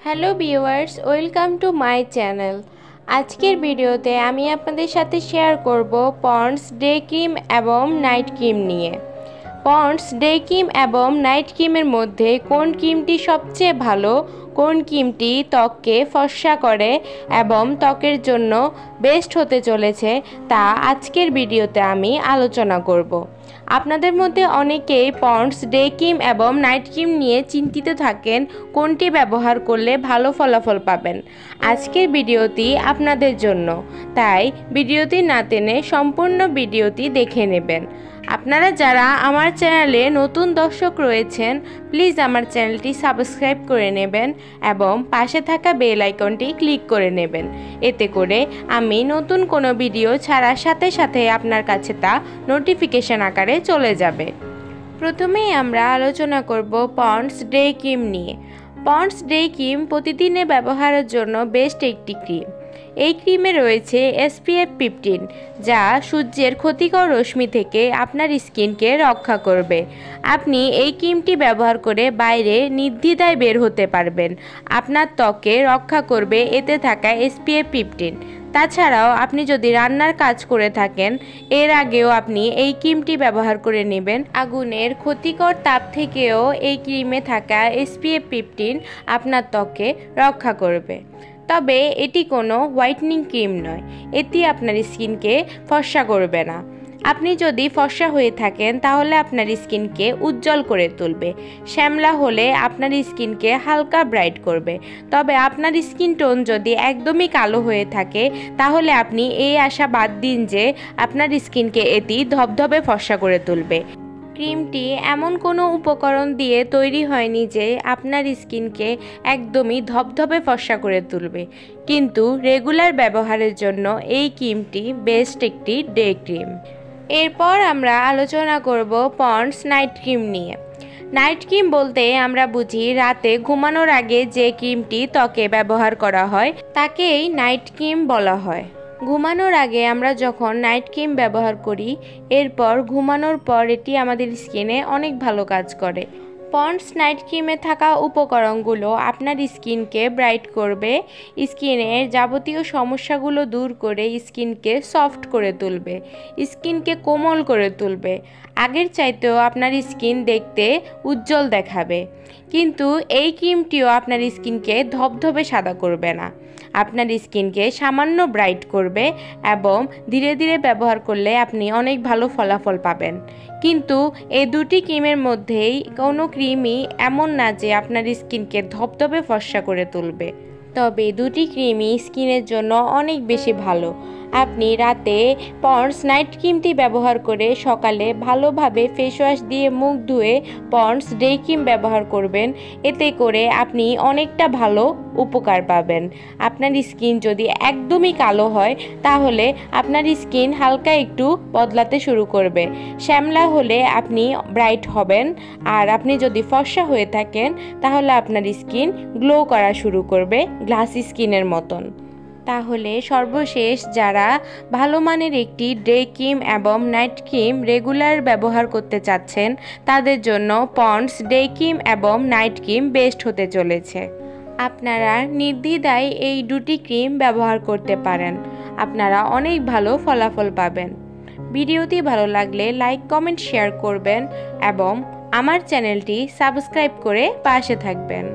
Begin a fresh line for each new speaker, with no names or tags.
Hello viewers, welcome to my channel. আজকের ভিডিওতে আমি আপনাদের সাথে শেয়ার করব পন্ডস ডে ক্রিম এবং নাইট ক্রিম নিয়ে। পন্ডস ডে ক্রিম এবং নাইট ক্রিমের মধ্যে কোন ক্রিমটি সবচেয়ে ভালো, কোন ক্রিমটি ত্বককে ফর্সা করে এবং ত্বকের জন্য বেস্ট হতে চলেছে তা আজকের ভিডিওতে আমি আলোচনা করব। আপনাদের মধ্যে অনেকেই পন্ডস ডে ক্রিম এবং নাইট ক্রিম নিয়ে চিন্তিত থাকেন কোনটি ব্যবহার করলে ভালো ফলাফল পাবেন। আজকের ভিডিওটি আপনাদের জন্য, তাই ভিডিওটি না টেনে সম্পূর্ণ ভিডিওটি দেখে নেবেন। আপনারা যারা আমার চ্যানেলে নতুন দর্শক রয়েছেন, প্লিজ আমার চ্যানেলটি সাবস্ক্রাইব করে নেবেন এবং পাশে থাকা বেল আইকনটি ক্লিক করে নেবেন। এতে করে আমি নতুন কোনো ভিডিও ছাড়ার সাথে সাথে আপনার কাছে তা নোটিফিকেশন আকারে চলে যাবে। প্রথমেই আমরা আলোচনা করব পন্ডস ডে ক্রিম নিয়ে। পন্ডস ডে ক্রিম প্রতিদিনে ব্যবহারের জন্য বেস্ট একটি ক্রিম। এই ক্রিমে রয়েছে SPF 15, যা সূর্যের ক্ষতিকর রশ্মি থেকে আপনার স্কিনকে রক্ষা করবে। আপনি এই ক্রিমটি ব্যবহার করে বাইরে নির্দ্বিধায় বের হতে পারবেন। আপনার ত্বকে রক্ষা করবে এতে থাকা SPF 15। তাছাড়াও আপনি যদি রান্নার কাজ করে থাকেন, এর আগেও আপনি এই ক্রিমটি ব্যবহার করে নেবেন। আগুনের ক্ষতিকর তাপ থেকেও এই ক্রিমে থাকা SPF 15 আপনার ত্বকে রক্ষা করবে। তবে এটি কোনো হোয়াইটনিং ক্রিম নয়, এটি আপনার স্কিনকে ফর্সা করবে না। আপনি যদি ফর্সা হয়ে থাকেন তাহলে আপনার স্কিনকে উজ্জ্বল করে তুলবে। শ্যামলা হলে আপনার স্কিনকে হালকা ব্রাইট করবে। তবে আপনার স্কিন টোন যদি একদমই কালো হয়ে থাকে তাহলে আপনি এই আশা বাদ দিন যে আপনার স্কিনকে এটি ধবধবে ফর্সা করে তুলবে। ক্রিমটি এমন কোনো উপকরণ দিয়ে তৈরি হয়নি যে আপনার স্কিনকে একদমই ধবধবে ফর্সা করে তুলবে, কিন্তু রেগুলার ব্যবহারের জন্য এই ক্রিমটি বেস্ট একটি ডে ক্রিম। এরপর আমরা আলোচনা করব পন্ডস নাইট ক্রিম নিয়ে। নাইট ক্রিম বলতে আমরা বুঝি রাতে ঘুমানোর আগে যে ক্রিমটি ত্বকে ব্যবহার করা হয় তাকেই নাইট ক্রিম বলা হয়। ঘুমানোর আগে আমরা যখন নাইট ক্রিম ব্যবহার করি, এরপর ঘুমানোর পর এটি আমাদের স্কিনে অনেক ভালো কাজ করে। পন্ডস নাইট ক্রিমে থাকা উপকরণগুলো আপনার স্কিনকে ব্রাইট করবে, স্কিনের যাবতীয় সমস্যাগুলো দূর করে স্কিনকে সফট করে তুলবে, স্কিনকে কোমল করে তুলবে। আগের চাইতেও আপনার স্কিন দেখতে উজ্জ্বল দেখাবে। কিন্তু এই ক্রিমটিও আপনার স্কিনকে ধবধবে সাদা করবে না, আপনার স্কিনকে সামান্য ব্রাইট করবে এবং ধীরে ধীরে ব্যবহার করলে আপনি অনেক ভালো ফলাফল পাবেন। কিন্তু এই দুটি ক্রিমের মধ্যেই কোনো ক্রিমই এমন না যে আপনার স্কিনকে ধবধবে ফর্সা করে তুলবে। তবে দুটি ক্রিমই স্কিনের জন্য অনেক বেশি ভালো। আপনি রাতে পন্ডস নাইট ক্রিমটি ব্যবহার করে সকালে ভালোভাবে ফেস ওয়াশ দিয়ে মুখ ধুয়ে পন্ডস ডে ক্রিম ব্যবহার করবেন। এতে করে আপনি অনেকটা ভালো উপকার পাবেন। আপনার স্কিন যদি একদমই কালো হয় তাহলে আপনার স্কিন হালকা একটু বদলাতে শুরু করবে। শ্যামলা হলে আপনি ব্রাইট হবেন, আর আপনি যদি ফর্সা হয়ে থাকেন তাহলে আপনার স্কিন গ্লো করা শুরু করবে গ্লাসি স্কিনের মতন। তাহলে সর্বশেষ যারা ভালো মানের একটি ডে ক্রিম এবং নাইট ক্রিম রেগুলার ব্যবহার করতে চাচ্ছেন তাদের জন্য পন্ডস ডে ক্রিম এবং নাইট ক্রিম বেস্ট হতে চলেছে। আপনারা নির্দ্বিধায় এই দুটি ক্রিম ব্যবহার করতে পারেন, আপনারা অনেক ভালো ফলাফল পাবেন। ভিডিওটি ভালো লাগলে লাইক, কমেন্ট, শেয়ার করবেন এবং আমার চ্যানেলটি সাবস্ক্রাইব করে পাশে থাকবেন।